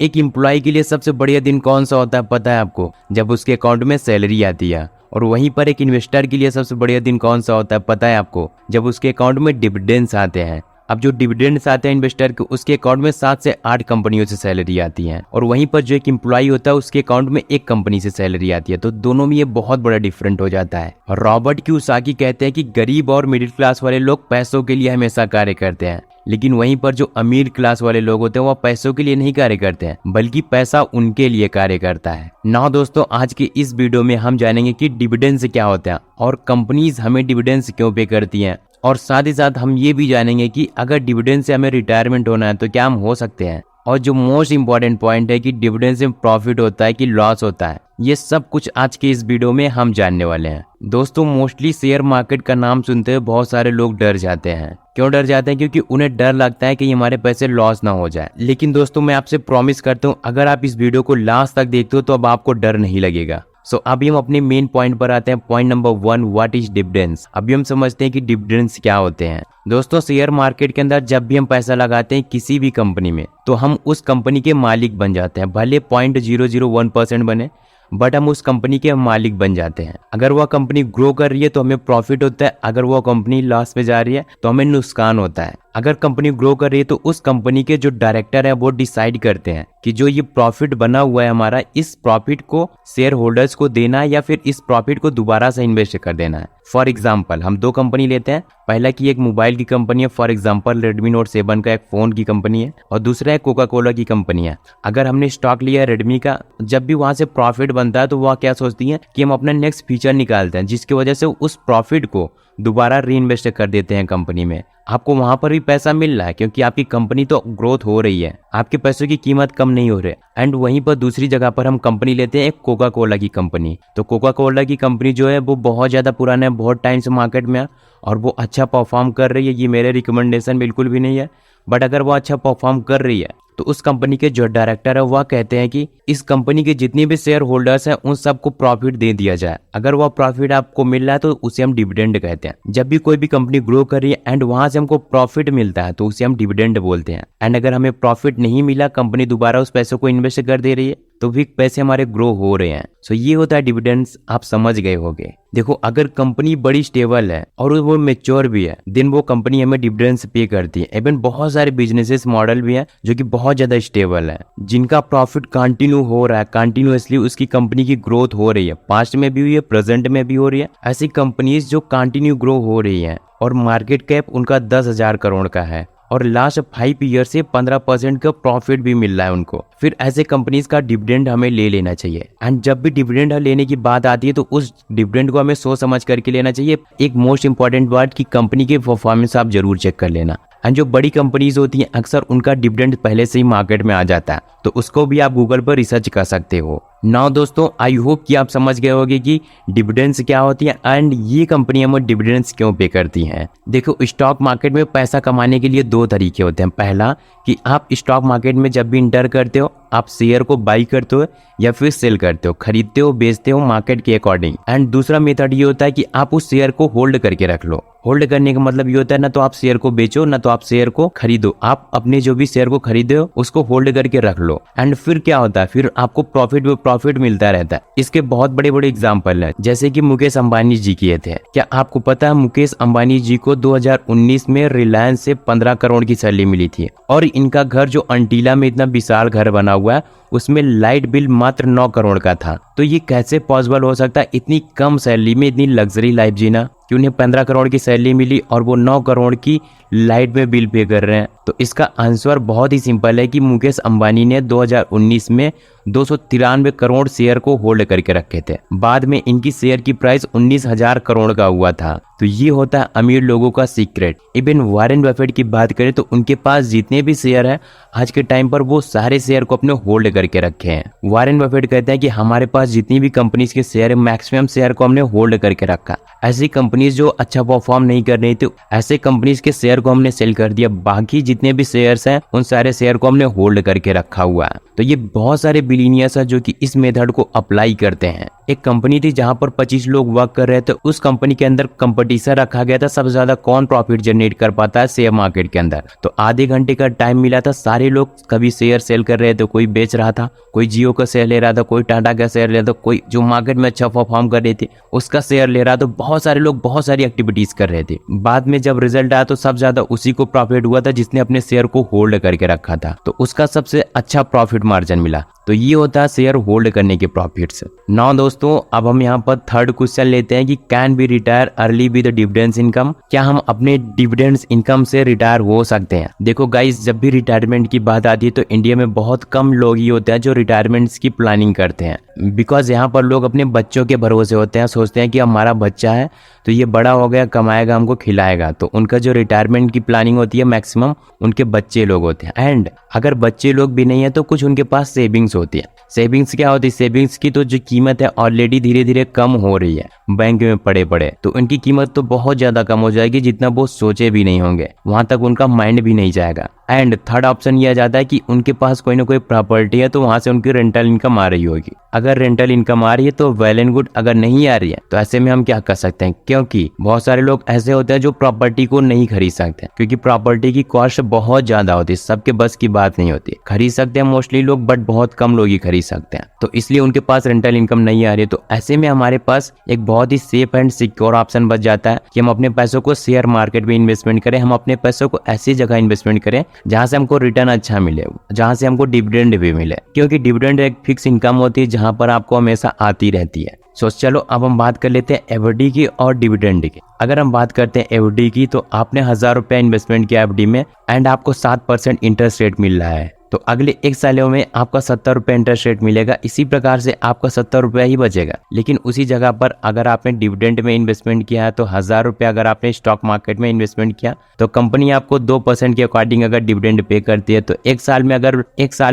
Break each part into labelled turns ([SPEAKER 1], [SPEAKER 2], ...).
[SPEAKER 1] एक एम्प्लॉय के लिए सबसे बढ़िया दिन कौन सा होता है पता है आपको? जब उसके अकाउंट में सैलरी आती है। और वहीं पर एक इन्वेस्टर के लिए सबसे बढ़िया दिन कौन सा होता है पता है आपको? जब उसके अकाउंट में डिविडेंड्स आते हैं। अब जो डिविडेंड्स आते हैं इन्वेस्टर के, उसके अकाउंट में 7 से 8 कंपनियों से सैलरी आती है। और वहीं पर जो एक एम्प्लॉय होता है उसके अकाउंट में एक कंपनी से सैलरी आती है। तो दोनों में ये बहुत बड़ा डिफरेंट हो जाता है। और रॉबर्ट कियोसाकी कहते हैं कि गरीब और मिडिल क्लास वाले लोग पैसों के लिए हमेशा कार्य करते हैं, लेकिन वहीं पर जो अमीर क्लास वाले लोग होते हैं वो पैसों के लिए नहीं कार्य करते हैं, बल्कि पैसा उनके लिए कार्य करता है। ना दोस्तों, आज के इस वीडियो में हम जानेंगे कि डिविडेंड्स क्या होता है और कंपनीज हमें डिविडेंड्स क्यों पे करती हैं। और साथ ही साथ हम ये भी जानेंगे कि अगर डिविडेंड से हमें रिटायरमेंट होना है तो क्या हम हो सकते हैं। और जो मोस्ट इंपॉर्टेंट पॉइंट है कि डिविडेंड से प्रॉफिट होता है कि लॉस होता है, ये सब कुछ आज के इस वीडियो में हम जानने वाले हैं। दोस्तों, मोस्टली शेयर मार्केट का नाम सुनते हुए बहुत सारे लोग डर जाते हैं। क्यों डर जाते हैं? क्योंकि उन्हें डर लगता है कि हमारे पैसे लॉस ना हो जाए। लेकिन दोस्तों, मैं आपसे प्रॉमिस करता हूँ, अगर आप इस वीडियो को लास्ट तक देखते हो तो अब आपको डर नहीं लगेगा। सो अभी हम अपने मेन पॉइंट पर आते हैं। Point number 1, what is dividends. अभी हम समझते हैं कि डिविडेंड्स क्या होते हैं। दोस्तों, शेयर मार्केट के अंदर जब भी हम पैसा लगाते हैं किसी भी कंपनी में, तो हम उस कंपनी के मालिक बन जाते हैं। भले 0.001% बने, बट हम उस कंपनी के मालिक बन जाते हैं। अगर वह कंपनी ग्रो कर रही है तो हमें प्रॉफिट होता है, अगर वह कंपनी लॉस में जा रही है तो हमें नुकसान होता है। अगर कंपनी ग्रो कर रही है तो उस कंपनी के जो डायरेक्टर है वो डिसाइड करते हैं कि जो ये प्रॉफिट बना हुआ है हमारा, इस प्रॉफिट को शेयर होल्डर्स को देना है या फिर इस प्रॉफिट को दोबारा से इन्वेस्ट कर देना है। फॉर एग्जाम्पल, हम 2 कंपनी लेते हैं। पहला की एक मोबाइल की कंपनी है, फॉर एग्जाम्पल रेडमी नोट 7 का एक फोन की कंपनी है, और दूसरा है कोका कोला की कंपनी है। अगर हमने स्टॉक लिया रेडमी का, जब भी वहां से प्रॉफिट बनता है तो वह क्या सोचती है कि हम अपना नेक्स्ट फीचर निकालते हैं, जिसकी वजह से उस प्रॉफिट को दोबारा री इन्वेस्ट कर देते हैं कंपनी में। आपको वहां पर भी पैसा मिल रहा है क्योंकि आपकी कंपनी तो ग्रोथ हो रही है, आपके पैसों की कीमत कम नहीं हो रही। एंड वहीं पर दूसरी जगह पर हम कंपनी लेते हैं एक कोका कोला की कंपनी। तो कोका कोला की कंपनी जो है वो बहुत ज्यादा पुराना है, बहुत टाइम से मार्केट में है और वो अच्छा परफॉर्म कर रही है। ये मेरे रिकमेंडेशन बिल्कुल भी नहीं है, बट अगर वो अच्छा परफॉर्म कर रही है तो उस कंपनी के जो डायरेक्टर है वह कहते हैं कि इस कंपनी के जितने भी शेयर होल्डर्स हैं उन सबको प्रॉफिट दे दिया जाए। अगर वह प्रॉफिट आपको मिल रहा है तो उसे हम डिविडेंड कहते हैं। जब भी कोई भी कंपनी ग्रो कर रही है एंड वहां से हमको प्रॉफिट मिलता है तो उसे हम डिविडेंड बोलते हैं। एंड अगर हमें प्रॉफिट नहीं मिला, कंपनी दोबारा उस पैसे को इन्वेस्ट कर दे रही है, तो भी पैसे हमारे ग्रो हो रहे हैं। सो ये होता है डिविडेंड्स। आप समझ गए होंगे। देखो, अगर कंपनी बड़ी स्टेबल है और वो मैच्योर भी है, दिन वो कंपनी हमें डिविडेंड्स पे करती है। इवन बहुत सारे बिजनेसेस मॉडल भी है जो कि बहुत ज्यादा स्टेबल है, जिनका प्रॉफिट कंटिन्यू हो रहा है, कंटिन्यूअसली उसकी कंपनी की ग्रोथ हो रही है। पास्ट में भी हुई है, प्रेजेंट में भी हो रही है। ऐसी कंपनीज जो कंटिन्यू ग्रो हो रही है और मार्केट कैप उनका 10,000 करोड़ का है और लास्ट 5 ईयर से 15% का प्रॉफिट भी मिल रहा है उनको, फिर ऐसे कंपनीज का डिविडेंड हमें ले लेना चाहिए। एंड जब भी डिविडेंड लेने की बात आती है तो उस डिविडेंड को हमें सोच समझ करके लेना चाहिए। एक मोस्ट इंपॉर्टेंट बात कि कंपनी की परफॉर्मेंस आप जरूर चेक कर लेना। एंड जो बड़ी कंपनीज होती हैं अक्सर उनका डिविडेंड पहले से ही मार्केट में आ जाता है, तो उसको भी आप गूगल पर रिसर्च कर सकते हो। नाउ दोस्तों, आई होप कि आप समझ गए होंगे कि डिविडेंड्स क्या होती है एंड ये कंपनी हमें डिविडेंड्स क्यों पे करती हैं। देखो, स्टॉक मार्केट में पैसा कमाने के लिए 2 तरीके होते हैं। पहला कि आप स्टॉक मार्केट में जब भी इंटर करते हो, आप शेयर को बाई करते हो या फिर सेल करते हो, खरीदते हो बेचते हो मार्केट के अकॉर्डिंग। एंड दूसरा मेथड ये होता है कि आप उस शेयर को होल्ड करके रख लो। होल्ड करने का मतलब ये होता है ना तो आप शेयर को बेचो ना तो आप शेयर को खरीदो, आप अपने जो भी शेयर को खरीदे हो उसको होल्ड करके रख लो। एंड फिर क्या होता है, फिर आपको प्रॉफिट मिलता रहता है। इसके बहुत बड़े बड़े एग्जाम्पल है, जैसे कि मुकेश अंबानी जी किए थे। क्या आपको पता है मुकेश अंबानी जी को 2019 में रिलायंस से 15 करोड़ की सैलरी मिली थी और इनका घर जो अंटीला में इतना विशाल घर बना हुआ है उसमें लाइट बिल मात्र 9 करोड़ का था। तो ये कैसे पॉसिबल हो सकता है इतनी कम सैलरी में इतनी लग्जरी लाइफ जीना, कि उन्हें 15 करोड़ की सैलरी मिली और वो 9 करोड़ की लाइट में बिल पे कर रहे हैं। तो इसका आंसर बहुत ही सिंपल है कि मुकेश अंबानी ने 2019 में 293 करोड़ शेयर को होल्ड करके रखे थे। बाद में इनकी शेयर की प्राइस 19,000 करोड़ का हुआ था। तो ये होता है अमीर लोगों का सीक्रेट। इवन वॉरेन बफेट की बात करें तो उनके पास जितने भी शेयर है आज के टाइम पर वो सारे शेयर को अपने होल्ड करके रखे हैं। वॉरेन बफेट कहते हैं कि हमारे पास जितनी भी कंपनीज के शेयर है मैक्सिमम शेयर को हमने होल्ड करके रखा। ऐसी कंपनीज जो अच्छा परफॉर्म नहीं कर रही थी ऐसे कंपनीज के शेयर को हमने सेल कर दिया, बाकी जितने भी शेयर्स हैं उन सारे शेयर को हमने होल्ड करके रखा हुआ है। तो ये बहुत सारे बिलियनियर्स हैं जो कि इस मेथड को अप्लाई करते हैं। एक कंपनी थी जहां पर 25 लोग वर्क कर रहे थे। उस कंपनी के अंदर कंपटीशन रखा गया था, सबसे ज्यादा कौन प्रॉफिट जनरेट कर पाता है शेयर मार्केट के अंदर। तो आधे घंटे का टाइम मिला था, सारे लोग कभी शेयर सेल कर रहे थे, कोई बेच रहा था, कोई जियो का शेयर ले रहा था, कोई टाटा का शेयर ले रहा था, कोई जो मार्केट में अच्छा परफॉर्म कर रही थी उसका शेयर ले रहा था। बहुत सारे लोग बहुत सारी एक्टिविटीज कर रहे थे। बाद में जब रिजल्ट आया तो सबसे ज्यादा उसी को प्रॉफिट हुआ था जिसने अपने शेयर को होल्ड करके रखा था, तो उसका सबसे अच्छा प्रॉफिट मार्जिन मिला। तो ये होता है शेयर होल्ड करने के प्रॉफिट्स। नाउ दोस्तों, अब हम यहाँ पर थर्ड क्वेश्चन लेते हैं कि can be retire early with dividends income. क्या हम अपने डिविडेंड्स इनकम से रिटायर हो सकते हैं? देखो गाइस, जब भी रिटायरमेंट की बात आती है तो इंडिया में बहुत कम लोग ही होते हैं जो रिटायरमेंट्स की प्लानिंग करते हैं। बिकॉज यहाँ पर लोग अपने बच्चों के भरोसे होते हैं, सोचते हैं कि हमारा बच्चा है तो ये बड़ा हो गया, कमाएगा, हमको खिलाएगा। तो उनका जो रिटायरमेंट की प्लानिंग होती है मैक्सिमम उनके बच्चे लोग होते हैं। एंड अगर बच्चे लोग भी नहीं है तो कुछ उनके पास सेविंग्स होती है। सेविंग्स क्या होती है? सेविंग्स की तो जो कीमत है ऑलरेडी धीरे धीरे कम हो रही है बैंक में पड़े पड़े, तो उनकी कीमत तो बहुत ज्यादा कम हो जाएगी जितना वो सोचे भी नहीं होंगे, वहां तक उनका माइंड भी नहीं जाएगा। एंड थर्ड ऑप्शन ये आ जाता है कि उनके पास कोई ना कोई प्रॉपर्टी है तो वहां से उनकी रेंटल इनकम आ रही होगी। अगर रेंटल इनकम आ रही है तो वेल एंड गुड, अगर नहीं आ रही है तो ऐसे में हम क्या कर सकते हैं? क्योंकि बहुत सारे लोग ऐसे होते हैं जो प्रॉपर्टी को नहीं खरीद सकते क्योंकि प्रॉपर्टी की कॉस्ट बहुत ज्यादा होती है, सबके बस की बात नहीं होती। खरीद सकते हैं मोस्टली लोग बट बहुत कम लोग ही खरीद सकते हैं, तो इसलिए उनके पास रेंटल इनकम नहीं आ रही है। तो ऐसे में हमारे पास एक बहुत ही सेफ एंड सिक्योर ऑप्शन बच जाता है कि हम अपने पैसों को शेयर मार्केट में इन्वेस्टमेंट करें। हम अपने पैसों को ऐसी जगह इन्वेस्टमेंट करें जहां से हमको रिटर्न अच्छा मिले, जहां से हमको डिविडेंड भी मिले, क्योंकि डिविडेंड एक फिक्स इनकम होती है जहां पर आपको हमेशा आती रहती है। सो चलो अब हम बात कर लेते हैं एफडी की और डिविडेंड की। अगर हम बात करते हैं एफडी की, तो आपने 1000 रुपया इन्वेस्टमेंट किया एफडी में एंड आपको 7% इंटरेस्ट रेट मिल रहा है, तो अगले 1 सालों में आपका 70 रुपये इंटरेस्ट रेट मिलेगा। इसी प्रकार से आपका 70 रुपया ही बचेगा। लेकिन उसी जगह पर अगर आपने डिविडेंड में इन्वेस्टमेंट किया है तो 1000 रुपया अगर आपने स्टॉक मार्केट में इन्वेस्टमेंट किया तो कंपनी आपको 2% के अकॉर्डिंग अगर डिविडेंड पे करती है, तो 1 साल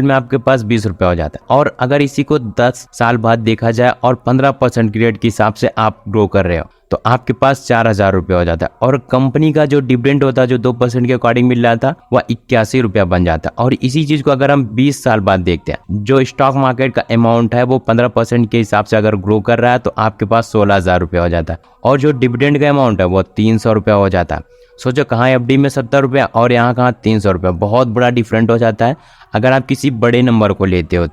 [SPEAKER 1] में आपके पास 20 रुपया हो जाता है। और अगर इसी को 10 साल बाद देखा जाए और 15% की रेट के हिसाब से आप ग्रो कर रहे हो तो आपके पास 4000 रुपया हो जाता है। और कंपनी का जो डिविडेंड होता है जो 2% के अकॉर्डिंग मिल रहा था वह 81 रुपया बन जाता है। और इसी चीज को अगर हम 20 साल बाद देखते हैं, जो स्टॉक मार्केट का अमाउंट है वो 15% के हिसाब से अगर ग्रो कर रहा है तो आपके पास 16,000 रुपया हो जाता है। और जो डिविडेंड का अमाउंट है वो 300 रुपया हो जाता है। सोचो कहाँ एफडी में 70 रुपया और यहाँ कहाँ 300 रुपया, बहुत बड़ा डिफरेंट हो जाता है अगर आप किसी बड़े नंबर को लेते हो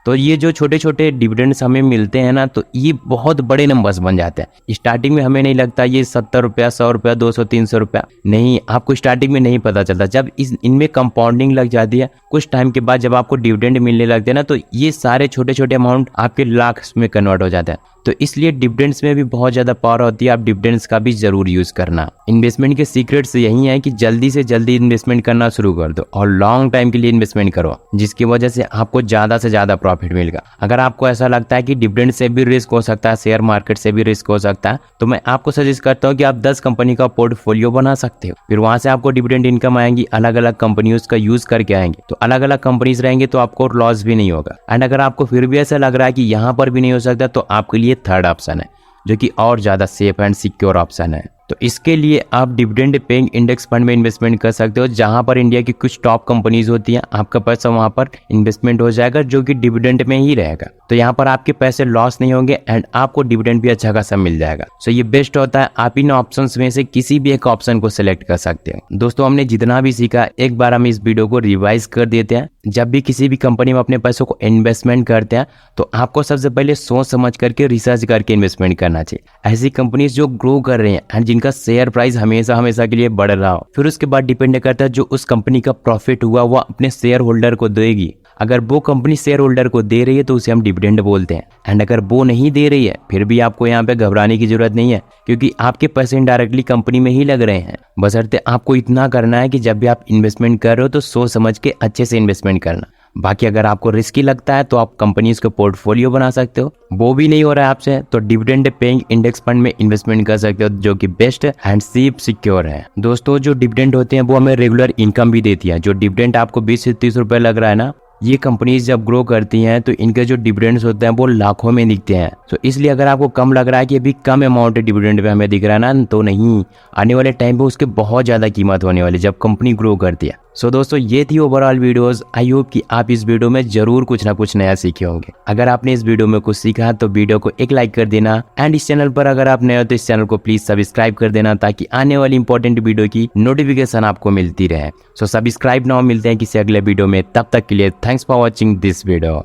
[SPEAKER 1] तो ये जो छोटे छोटे डिविडेंड्स हमें मिलते हैं ना, तो ये बहुत बड़े नंबर्स बन जाते हैं। स्टार्टिंग में हमें नहीं लगता ये 70 रुपया, 100 रुपया, 200, 300 रुपया, नहीं, आपको स्टार्टिंग में नहीं पता चलता। जब इनमें कंपाउंडिंग लग जाती है, कुछ टाइम के बाद जब आपको डिविडेंड मिलने लगते हैं ना, तो ये सारे छोटे छोटे अमाउंट आपके लाख्स में कन्वर्ट हो जाता है। तो इसलिए डिविडेंड्स में भी बहुत ज्यादा पावर होती है। आप डिविडेंड्स का भी जरूर यूज करना। इन्वेस्टमेंट के सीक्रेट्स यही है कि जल्दी से जल्दी इन्वेस्टमेंट करना शुरू कर दो और लॉन्ग टाइम के लिए इन्वेस्टमेंट करो, जिसकी वजह से आपको ज्यादा से ज्यादा प्रॉफिट मिलेगा। अगर आपको ऐसा लगता है कि डिविडेंड से भी रिस्क हो सकता है, शेयर मार्केट से भी रिस्क हो सकता है, तो मैं आपको सजेस्ट करता हूँ कि आप 10 कंपनी का पोर्टफोलियो बना सकते हो। फिर वहां से आपको डिविडेंड इनकम आएंगी, अलग अलग कंपनियों का यूज करके आएंगे, तो अलग अलग कंपनीज रहेंगे तो आपको लॉस भी नहीं होगा। एंड अगर आपको फिर भी ऐसा लग रहा है कि यहाँ पर भी नहीं हो सकता, तो आपके लिए थर्ड ऑप्शन है जो कि और ज्यादा सेफ एंड सिक्योर ऑप्शन है। तो इसके लिए आप डिविडेंड पेइंग इंडेक्स फंड में इन्वेस्टमेंट कर सकते हो, जहां पर इंडिया की कुछ टॉप कंपनीज होती हैं। आपका पैसा वहां पर इन्वेस्टमेंट हो जाएगा जो कि डिविडेंड में ही रहेगा, तो यहाँ पर आपके पैसे लॉस नहीं होंगे एंड आपको डिविडेंड भी अच्छा खासा मिल जाएगा। सो ये बेस्ट होता है। आप इन ऑप्शंस में से किसी भी एक ऑप्शन को सिलेक्ट कर सकते हो। दोस्तों, हमने जितना भी सीखा एक बार हम इस वीडियो को रिवाइज कर देते हैं। जब भी किसी भी कंपनी में अपने पैसों को इन्वेस्टमेंट करते हैं तो आपको सबसे पहले सोच समझ करके रिसर्च करके इन्वेस्टमेंट करना चाहिए। ऐसी कंपनीज जो ग्रो कर रही हैं एंड जिनका शेयर प्राइस हमेशा हमेशा के लिए बढ़ रहा हो। फिर उसके बाद डिपेंड करता है जो उस कंपनी का प्रॉफिट हुआ वो अपने शेयर होल्डर को देगी। अगर वो कंपनी शेयर होल्डर को दे रही है तो उसे हम डिविडेंड बोलते हैं। एंड अगर वो नहीं दे रही है फिर भी आपको यहाँ पे घबराने की जरूरत नहीं है, क्योंकि आपके पैसे इनडायरेक्टली कंपनी में ही लग रहे हैं। बशर्ते आपको इतना करना है कि जब भी आप इन्वेस्टमेंट कर रहे हो तो सोच समझ के अच्छे से इन्वेस्टमेंट करना। बाकी अगर आपको रिस्की लगता है तो आप कंपनीज का पोर्टफोलियो बना सकते हो, वो भी नहीं हो रहा है आपसे तो डिविडेंड पेइंग इंडेक्स फंड में इन्वेस्टमेंट कर सकते हो, जो कि बेस्ट एंड सेफ सिक्योर है। दोस्तों, जो डिविडेंड होते हैं वो हमें रेगुलर इनकम भी देती है। जो डिविडेंड आपको 20 से 30 रुपए लग रहा है ना, ये कंपनीज जब ग्रो करती हैं तो इनके जो डिविडेंड्स होते हैं वो लाखों में दिखते हैं। तो इसलिए अगर आपको कम लग रहा है कि अभी कम अमाउंट डिविडेंड पे हमें दिख रहा है ना, तो नहीं, आने वाले टाइम पे उसके बहुत ज्यादा कीमत होने वाली जब कंपनी ग्रो करती है। सो दोस्तों ये थी ओवरऑल वीडियोस। आई होप कि आप इस वीडियो में जरूर कुछ ना कुछ नया सीखे होंगे। अगर आपने इस वीडियो में कुछ सीखा तो वीडियो को एक लाइक कर देना, एंड इस चैनल पर अगर आप नए हो तो इस चैनल को प्लीज सब्सक्राइब कर देना, ताकि आने वाली इंपॉर्टेंट वीडियो की नोटिफिकेशन आपको मिलती रहे। सो सब्सक्राइब नाउ, मिलते हैं किसी अगले वीडियो में, तब तक के लिए thanks for watching this video.